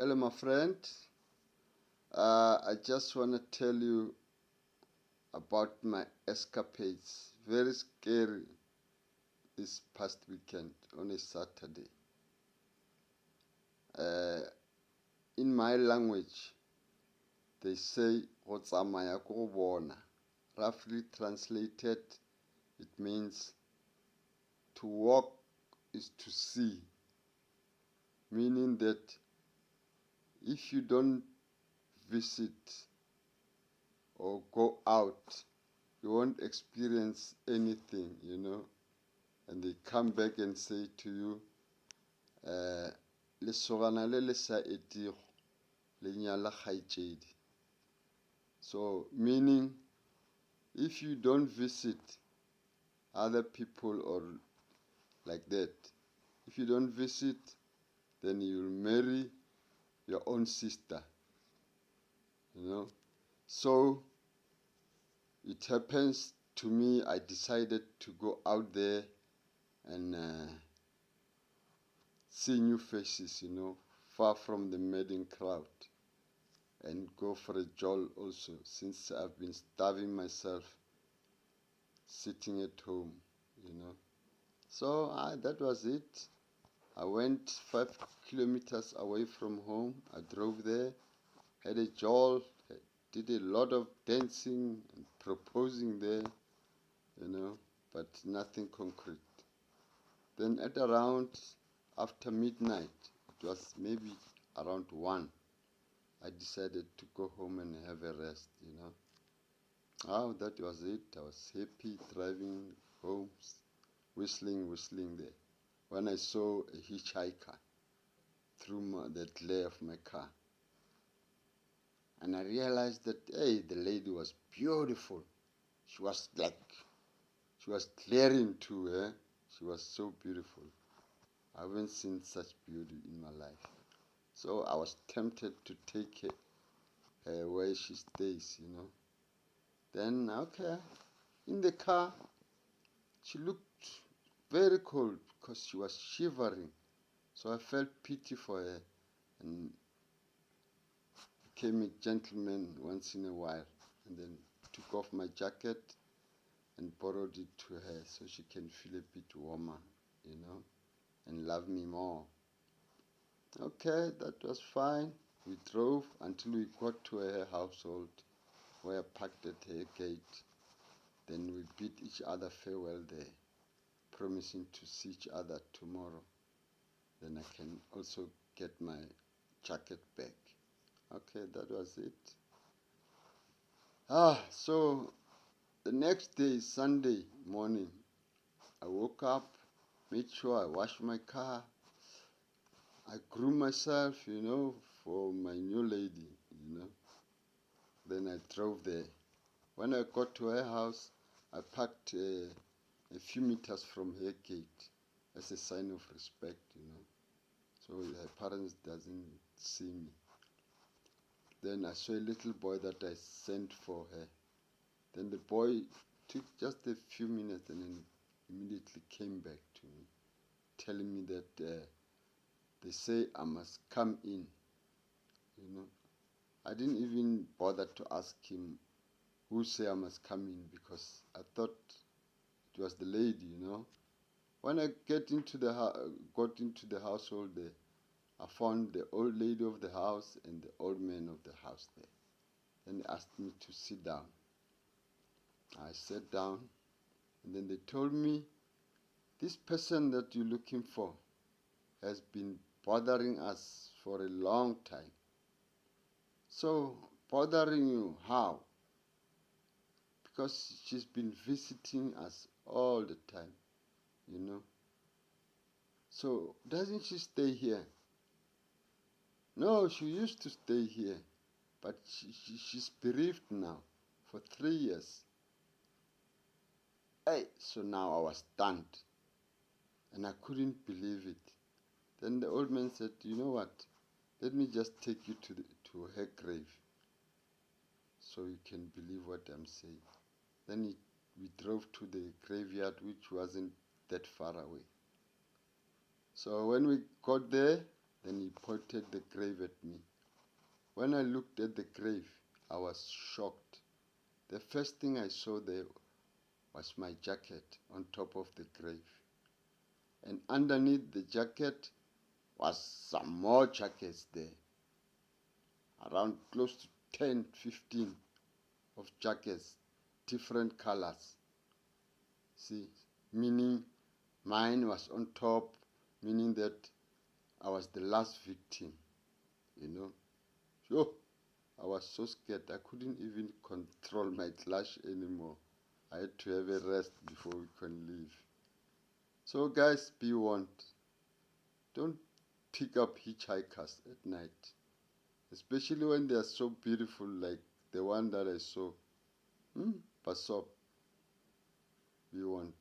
Hello, my friend. I just want to tell you about my escapades. Very scary this past weekend on a Saturday. Uh, in my language, they say go tsamaya ko go bona. Roughly translated, it means to walk is to see, meaning that if you don't visit or go out, you won't experience anything. And they come back and say to you, lesogana le le sa etigo le nyala kgaetšedi. So meaning if you don't visit other people or like that, if you don't visit, then you'll marry your own sister. So it happens to me, I decided to go out there and see new faces, far from the madding crowd, and go for a jolly also, since I've been starving myself sitting at home. So that was it. I went 5 kilometers away from home. I drove there, had a jolly, did a lot of dancing and proposing there, but nothing concrete. Then at around after midnight, it was maybe around 1, I decided to go home and have a rest. Oh, that was it. I was happy driving home, whistling there. When I saw a hitchhiker through the glare of my car, and I realized that, hey, the lady was beautiful. She was glaring too, eh? She was so beautiful. I haven't seen such beauty in my life. So I was tempted to take her where she stays. Then, okay, in the car, she looked very cold because she was shivering. So I felt pity for her and became a gentleman once in a while, and then took off my jacket and borrowed it to her so she can feel a bit warmer, and love me more. Okay, that was fine. We drove until we got to her household, where I parked at her gate. Then we bid each other farewell there, promising to see each other tomorrow. Then I can also get my jacket back. Okay, that was it. So the next day, Sunday morning, I woke up, made sure I washed my car. I groomed myself, for my new lady. Then I drove there. When I got to her house, I parked a few meters from her gate as a sign of respect, so her parents doesn't see me. Then I saw a little boy that I sent for her. Then the boy took just a few minutes and then immediately came back to me, telling me that they say I must come in. I didn't even bother to ask him who say I must come in, because I thought it was the lady. When I got into the household there, I found the old lady of the house and the old man of the house there. Then they asked me to sit down. I sat down, and then they told me, this person that you're looking for has been bothering us for a long time. So, bothering you how? Because she's been visiting us all the time. So, doesn't she stay here? No, she used to stay here, but she's bereaved now for 3 years. Hey, so now I was stunned, and I couldn't believe it. Then the old man said, you know what? Let me just take you to her grave, so you can believe what I'm saying. Then we drove to the graveyard, which wasn't that far away. So when we got there, Then he pointed the grave at me. When I looked at the grave, I was shocked. The first thing I saw there was my jacket on top of the grave. And underneath the jacket was some more jackets there. Around close to 10, 15 of jackets, different colors. See, meaning mine was on top, meaning that I was the last victim, you know. So I was so scared I couldn't even control my clash anymore. I had to have a rest before we can leave. So guys, be warned. Don't pick up hitchhikers at night, especially when they are so beautiful like the one that I saw. But so, be warned.